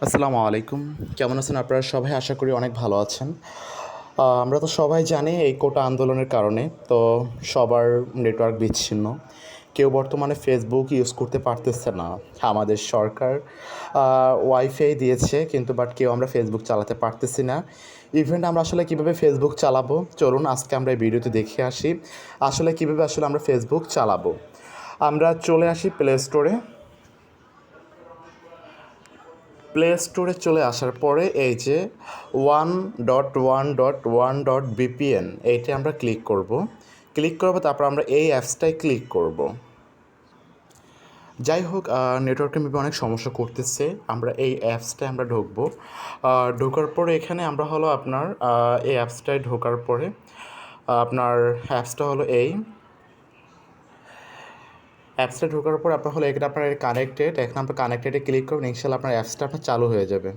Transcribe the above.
আসসালামু আলাইকুম। কেমন আছেন আপনারা সবাই? আশা করি অনেক ভালো আছেন। আমরা তো সবাই জানি এই কোটা আন্দোলনের কারণে তো সবার নেটওয়ার্ক বিচ্ছিন্ন। কেউ বর্তমানে ফেসবুক ইউজ করতে পারতেছে না। আমাদের সরকার ওয়াইফাই দিয়েছে কিন্তু কেউ আমরা ফেসবুক চালাতে পারতেছি না। ইভেন আমরা আসলে কীভাবে ফেসবুক চালাবো? চলুন আজকে আমরা এই ভিডিওতে দেখে আসি। আসলে কীভাবে আমরা ফেসবুক চালাবো? আমরা চলে আসি প্লে স্টোরে চলে আসার পরে এই যে 1.1.1.VPN এইটা আমরা ক্লিক করব। ক্লিক করব তারপর আমরা এই অ্যাপসটায় ক্লিক করব। যাই হোক নেটওয়ার্কের মেবি অনেক সমস্যা করতেছে। আমরা এই অ্যাপসটায় আমরা ঢুকবো। ঢোকার পরে এখানে আমরা হলো আপনার এই অ্যাপসটায় ঢোকার পরে আপনার অ্যাপসটা হলো এই অ্যাপসটা ঢোকার পর আপনার হলো এখানে আপনার কানেক্টেড, এখন আপনার কানেক্টেডে ক্লিক করবেন, ইনশাআল্লাহ আপনার অ্যাপসটা আপনার চালু হয়ে যাবে।